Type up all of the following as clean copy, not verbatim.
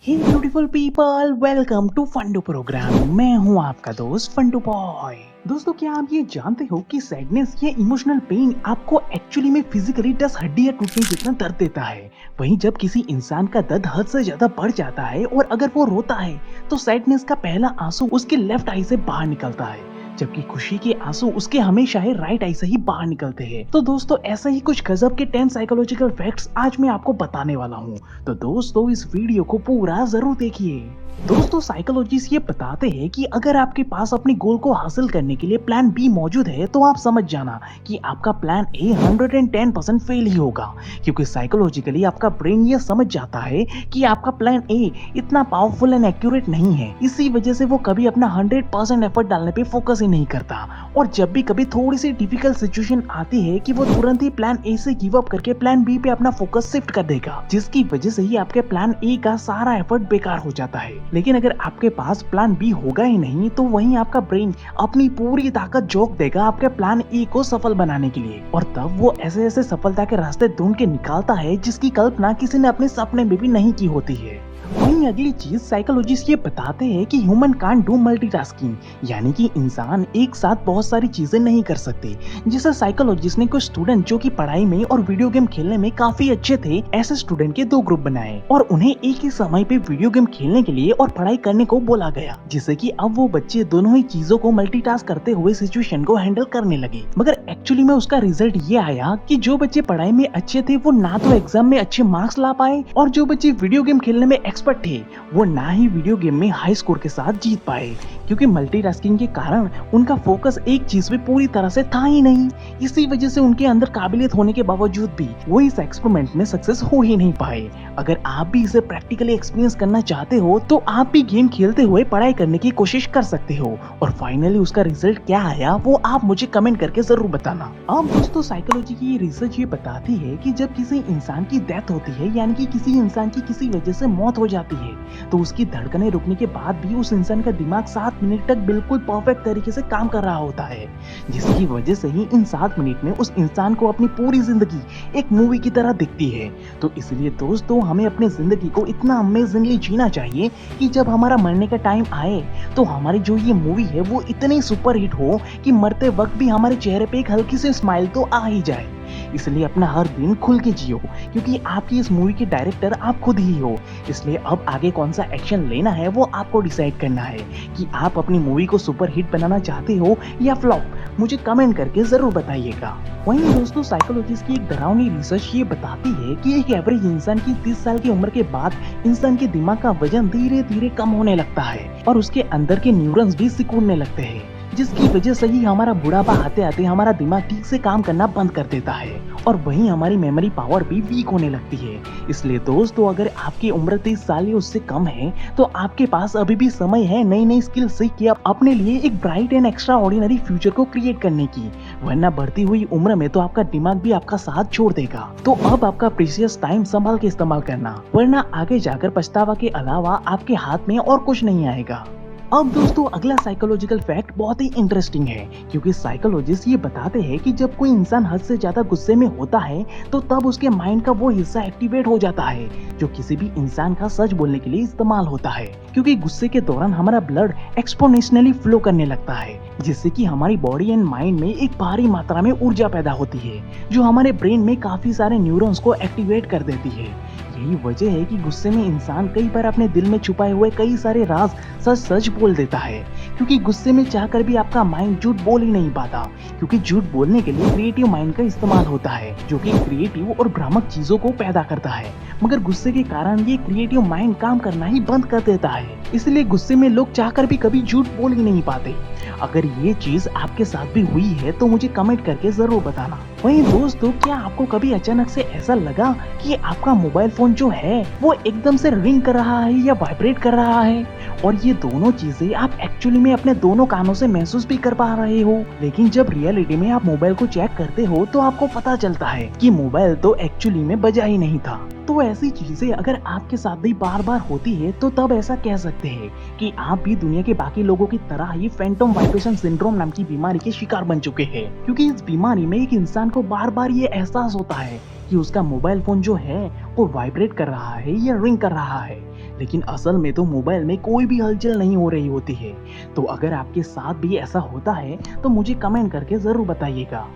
Hey beautiful people, welcome to Fundu programme. मैं हूं आपका दोस्त फंडू बॉय। दोस्तों, क्या आप ये जानते हो कि सैडनेस या इमोशनल पेन आपको एक्चुअली में फिजिकली 10 हड्डियां टूटने जितना दर्द देता है। वहीं जब किसी इंसान का दर्द हद से ज्यादा बढ़ जाता है और अगर वो रोता है तो सैडनेस का पहला आंसू उसके लेफ्ट आई से बाहर निकलता है, जबकि खुशी के आंसू उसके हमेशा ही राइट आई से ही बाहर निकलते हैं। तो दोस्तों, ऐसा ही कुछ गजब के 10 साइकोलॉजिकल फैक्ट्स आज मैं आपको बताने वाला हूँ। तो दोस्तों, इस वीडियो को पूरा जरूर देखिए। दोस्तों, साइकोलॉजिस्ट ये बताते हैं कि अगर आपके पास अपने गोल को हासिल करने के लिए प्लान बी मौजूद है तो आप समझ जाना कि आपका प्लान ए 110% फेल ही होगा, क्योंकि साइकोलॉजिकली आपका ब्रेन ये समझ जाता है कि आपका प्लान ए इतना पावरफुल एंड एक्यूरेट नहीं है। इसी वजह से वो कभी अपना 100% एफर्ट डालने पे फोकस ही नहीं करता, और जब भी कभी थोड़ी सी डिफिकल्ट सिचुएशन आती है कि वो तुरंत ही प्लान ए से गिव अप करके प्लान बी पे अपना फोकस शिफ्ट कर देगा, जिसकी वजह से ही आपके प्लान ए का सारा एफर्ट बेकार हो जाता है। लेकिन अगर आपके पास प्लान बी होगा ही नहीं तो वहीं आपका ब्रेन अपनी पूरी ताकत झोंक देगा आपके प्लान ए को सफल बनाने के लिए, और तब वो ऐसे ऐसे सफलता के रास्ते ढूंढ के निकालता है जिसकी कल्पना किसी ने अपने सपने में भी नहीं की होती है। वहीं अगली चीज, साइकोलॉजिस्ट ये बताते हैं कि ह्यूमन कांट डू मल्टीटास्किंग, यानी कि इंसान एक साथ बहुत सारी चीजें नहीं कर सकते। जैसे साइकोलॉजिस्ट ने कुछ स्टूडेंट जो कि पढ़ाई में और वीडियो गेम खेलने में काफी अच्छे थे, ऐसे स्टूडेंट के दो ग्रुप बनाए और उन्हें एक ही समय पे वीडियो गेम खेलने के लिए और पढ़ाई करने को बोला गया, जिससे कि अब वो बच्चे दोनों ही चीजों को मल्टीटास्क करते हुए सिचुएशन को हैंडल करने लगे। मगर एक्चुअली में उसका रिजल्ट ये आया कि जो बच्चे पढ़ाई में अच्छे थे वो ना तो एग्जाम में अच्छे मार्क्स ला पाए, और जो बच्चे वीडियो गेम खेलने में एक्सपर्ट थे वो ना ही वीडियो गेम में हाई स्कोर के साथ जीत पाए, क्योंकि मल्टीटास्किंग के कारण उनका फोकस एक चीज पे पूरी तरह से था ही नहीं। इसी वजह से उनके अंदर काबिलियत होने के बावजूद भी वो इस एक्सपेरिमेंट में सक्सेस हो ही नहीं पाए। अगर आप भी इसे प्रैक्टिकली एक्सपीरियंस करना चाहते हो तो आप भी गेम खेलते हुए पढ़ाई करने की कोशिश कर सकते हो, और फाइनली उसका रिजल्ट क्या आया वो आप मुझे कमेंट करके जरूर बताना। अब दोस्तों, साइकोलॉजी की रिसर्च ये बताती है कि जब किसी इंसान की डेथ होती है, यानी कि किसी इंसान की किसी वजह से मौत हो जाती है, तो उसकी धड़कनें रुकने के बाद भी उस इंसान का दिमाग 7 मिनट तक बिल्कुल परफेक्ट तरीके से काम कर रहा होता है, जिसकी वजह से ही इन 7 मिनट में उस इंसान को अपनी पूरी जिंदगी एक मूवी की तरह दिखती है। तो इसलिए दोस्तों, हमें अपनी जिंदगी को इतना अमेजिंगली जीना चाहिए कि जब हमारा मरने का टाइम आए तो हमारी जो ये मूवी है वो इतनी सुपर हिट हो कि मरते वक्त भी हमारे चेहरे पे एक हल्की सी स्माइल तो आ ही जाए। इसलिए अपना हर दिन खुल के जियो, क्योंकि आपकी इस मूवी के डायरेक्टर आप खुद ही हो। इसलिए अब आगे कौन सा एक्शन लेना है वो आपको डिसाइड करना है कि आप अपनी मूवी को सुपर हिट बनाना चाहते हो या फ्लॉप, मुझे कमेंट करके जरूर बताइएगा। वहीं दोस्तों, साइकोलॉजिस्ट की एक डरावनी रिसर्च ये बताती है कि एक एवरेज इंसान की 30 साल की उम्र के बाद इंसान के दिमाग का वजन धीरे धीरे कम होने लगता है और उसके अंदर के न्यूरॉन्स भी सिकुड़ने लगते हैं, जिसकी वजह से ही हमारा बुढ़ापा आते आते हमारा दिमाग ठीक से काम करना बंद कर देता है, और वहीं हमारी मेमोरी पावर भी वीक होने लगती है। इसलिए दोस्तों, अगर आपकी उम्र 30 साल या उससे कम है तो आपके पास अभी भी समय है नई नई स्किल सीख के अपने लिए एक bright and extra ordinary future को क्रिएट करने की, वरना बढ़ती हुई उम्र में तो आपका दिमाग भी आपका साथ छोड़ देगा। तो अब आपका प्रीशियस टाइम संभाल के इस्तेमाल करना, वरना आगे जाकर पछतावा के अलावा आपके हाथ में और कुछ नहीं आएगा। अब दोस्तों, अगला साइकोलॉजिकल फैक्ट बहुत ही इंटरेस्टिंग है, क्योंकि साइकोलॉजिस्ट ये बताते हैं कि जब कोई इंसान हद से ज्यादा गुस्से में होता है तो तब उसके माइंड का वो हिस्सा एक्टिवेट हो जाता है जो किसी भी इंसान का सच बोलने के लिए इस्तेमाल होता है, क्योंकि गुस्से के दौरान हमारा ब्लड एक्सपोनेंशियली फ्लो करने लगता है, जिससे कि हमारी बॉडी एंड माइंड में एक भारी मात्रा में ऊर्जा पैदा होती है जो हमारे ब्रेन में काफी सारे न्यूरॉन्स को एक्टिवेट कर देती है। यही वजह है कि गुस्से में इंसान कई बार अपने दिल में छुपाए हुए कई सारे राज सच सच बोल देता है, क्योंकि गुस्से में चाहकर भी आपका माइंड झूठ बोल ही नहीं पाता, क्योंकि झूठ बोलने के लिए क्रिएटिव माइंड का इस्तेमाल होता है जो कि क्रिएटिव और भ्रामक चीजों को पैदा करता है, मगर गुस्से के कारण ये क्रिएटिव माइंड काम करना ही बंद कर देता है। इसलिए गुस्से में लोग चाहकर भी कभी झूठ बोल ही नहीं पाते। अगर ये चीज आपके साथ भी हुई है तो मुझे कमेंट करके जरूर बताना। वहीं दोस्तों, क्या आपको कभी अचानक से ऐसा लगा कि आपका मोबाइल फोन जो है वो एकदम से रिंग कर रहा है या वाइब्रेट कर रहा है, और ये दोनों चीजें आप एक्चुअली में अपने दोनों कानों से महसूस भी कर पा रहे हो, लेकिन जब रियलिटी में आप मोबाइल को चेक करते हो तो आपको पता चलता है कि मोबाइल तो एक्चुअली में बजा ही नहीं था। तो ऐसी चीजें अगर आपके साथ भी बार बार होती है तो तब ऐसा कह सकते हैं कि आप भी दुनिया के बाकी लोगों की तरह ही फैंटम वाइब्रेशन सिंड्रोम नाम की बीमारी के शिकार बन चुके हैं, क्योंकि इस बीमारी में एक इंसान को बार बार ये एहसास होता है कि उसका मोबाइल फोन जो है वो वाइब्रेट कर रहा है या रिंग कर रहा है, लेकिन असल में तो मोबाइल में कोई भी हलचल नहीं हो रही होती है। तो अगर आपके साथ भी ऐसा होता है तो मुझे कमेंट करके ज़रूर बताइएगा।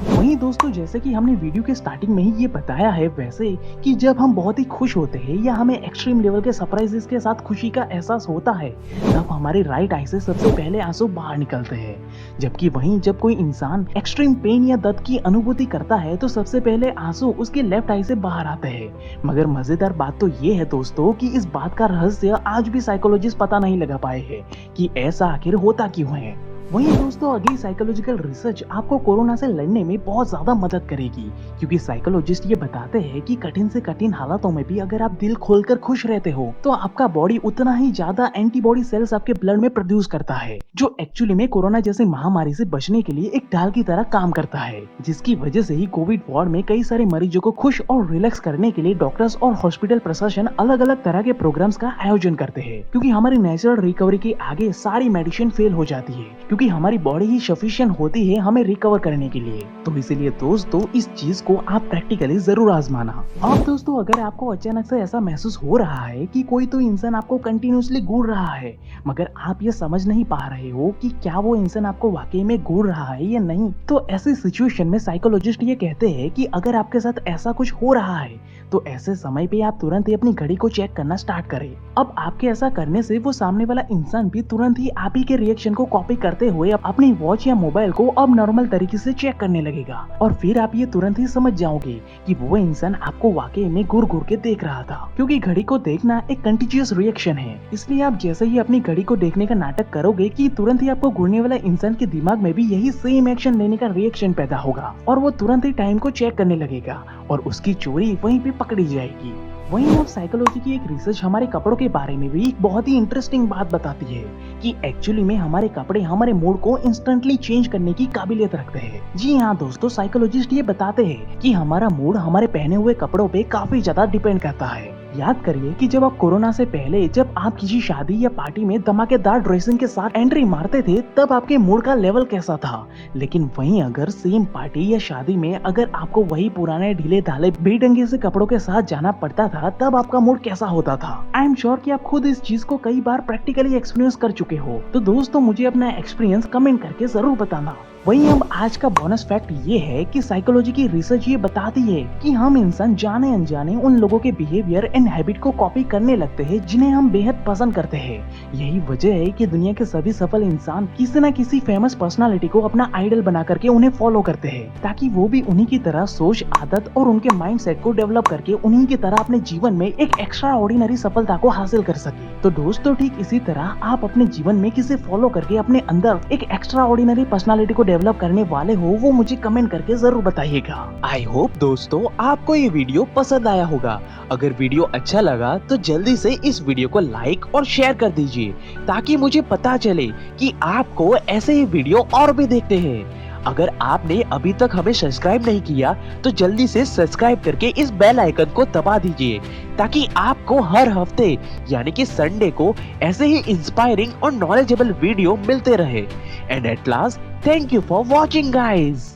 वहीं दोस्तों, जैसे कि हमने वीडियो के स्टार्टिंग में ही ये बताया है वैसे कि जब हम बहुत ही खुश होते हैं या हमें एक्सट्रीम लेवल के सरप्राइजेस के साथ खुशी का एहसास होता है, तब हमारे राइट आई से सबसे पहले आंसू बाहर निकलते हैं। जबकि वहीं जब कोई इंसान एक्सट्रीम पेन या दर्द की अनुभूति करता है तो सबसे पहले आंसू उसके लेफ्ट आई से बाहर आते हैं। मगर मजेदार बात तो ये है दोस्तों कि इस बात का रहस्य आज भी साइकोलॉजिस्ट पता नहीं लगा पाए हैं कि ऐसा आखिर होता क्यों है। वहीं दोस्तों, अगली साइकोलॉजिकल रिसर्च आपको कोरोना से लड़ने में बहुत ज्यादा मदद करेगी, क्योंकि साइकोलॉजिस्ट ये बताते हैं कि कठिन से कठिन हालातों में भी अगर आप दिल खोलकर खुश रहते हो तो आपका बॉडी उतना ही ज्यादा एंटीबॉडी सेल्स आपके ब्लड में प्रोड्यूस करता है, जो एक्चुअली में कोरोना जैसे महामारी से बचने के लिए एक ढाल की तरह काम करता है। जिसकी वजह से ही कोविड वार्ड में कई सारे मरीजों को खुश और रिलैक्स करने के लिए डॉक्टर्स और हॉस्पिटल प्रशासन अलग अलग तरह के प्रोग्राम्स का आयोजन करते हैं, क्योंकि हमारी नेचुरल रिकवरी के आगे सारी मेडिसिन फेल हो जाती है, क्योंकि हमारी बॉडी ही सफिशिएंट होती है हमें रिकवर करने के लिए। तो इसीलिए दोस्तों, इस चीज को आप प्रैक्टिकली जरूर आजमाना। अब दोस्तों, अगर आपको अचानक से ऐसा महसूस हो रहा है कि कोई तो इंसान आपको कंटिन्यूअसली घूर रहा है, मगर आप ये समझ नहीं पा रहे हो कि क्या वो इंसान आपको वाकई में घूर रहा है या नहीं, तो ऐसी सिचुएशन में साइकोलॉजिस्ट ये कहते हैं कि अगर आपके साथ ऐसा कुछ हो रहा है तो ऐसे समय पे आप तुरंत ही अपनी घड़ी को चेक करना स्टार्ट करें। अब आपके ऐसा करने से वो सामने वाला इंसान भी तुरंत ही आप ही के रिएक्शन को कॉपी करते हुए अपनी वॉच या मोबाइल को अब नॉर्मल तरीके से चेक करने लगेगा, और फिर आप ये तुरंत ही समझ जाओगे कि वो इंसान आपको वाकई में घूर घूर के देख रहा था, क्योंकि घड़ी को देखना एक कंटीन्यूअस रिएक्शन है। इसलिए आप जैसे ही अपनी घड़ी को देखने का नाटक करोगे कि तुरंत ही आपको घूरने वाला इंसान के दिमाग में भी यही सेम एक्शन लेने का रिएक्शन पैदा होगा, और वो तुरंत ही टाइम को चेक करने लगेगा और उसकी चोरी वहीं पे पकड़ी जाएगी। वहीं अब साइकोलॉजी की एक रिसर्च हमारे कपड़ों के बारे में भी एक बहुत ही इंटरेस्टिंग बात बताती है कि एक्चुअली में हमारे कपड़े हमारे मूड को इंस्टेंटली चेंज करने की काबिलियत रखते हैं। जी हाँ दोस्तों, साइकोलॉजिस्ट ये बताते हैं कि हमारा मूड हमारे पहने हुए कपड़ों पे काफी ज्यादा डिपेंड करता है। याद करिए कि जब आप कोरोना से पहले जब आप किसी शादी या पार्टी में धमाकेदार ड्रेसिंग के साथ एंट्री मारते थे तब आपके मूड का लेवल कैसा था, लेकिन वहीं अगर सेम पार्टी या शादी में अगर आपको वही पुराने ढीले ढाले बेढंगे से कपड़ों के साथ जाना पड़ता था तब आपका मूड कैसा होता था। आई एम श्योर कि आप खुद इस चीज को कई बार प्रैक्टिकली एक्सपीरियंस कर चुके हो। तो दोस्तों, मुझे अपना एक्सपीरियंस कमेंट करके जरूर बताना। वहीं अब आज का बोनस फैक्ट ये है कि साइकोलॉजी की रिसर्च ये बताती है कि हम इंसान जाने अनजाने उन लोगों के बिहेवियर एंड हैबिट को कॉपी करने लगते हैं जिन्हें हम बेहद पसंद करते हैं। यही वजह है कि दुनिया के सभी सफल इंसान किसी न किसी फेमस पर्सनालिटी को अपना आइडल बना करके उन्हें फॉलो करते हैं, ताकि वो भी उन्हीं की तरह सोच, आदत और उनके माइंडसेट को डेवलप करके उन्हीं की तरह अपने जीवन में एक एक्स्ट्रा ऑर्डिनरी सफलता को हासिल कर सके। तो दोस्तों, ठीक इसी तरह आप अपने जीवन में किसे फॉलो करके अपने अंदर एक एक्स्ट्रा ऑर्डिनरी पर्सनालिटी को डेवलप करने वाले हो, वो मुझे कमेंट करके जरूर बताइएगा। आई होप दोस्तों आपको ये वीडियो पसंद आया होगा। अगर वीडियो अच्छा लगा तो जल्दी से इस वीडियो को लाइक और शेयर कर दीजिए, ताकि मुझे पता चले कि आपको ऐसे ही वीडियो और भी देखते हैं। अगर आपने अभी तक हमें सब्सक्राइब नहीं किया तो जल्दी से सब्सक्राइब करके इस बेल आइकन को दबा दीजिए, ताकि आपको हर हफ्ते यानी कि संडे को ऐसे ही इंस्पायरिंग और नॉलेजेबल वीडियो मिलते रहे। And at last, thank you for watching guys.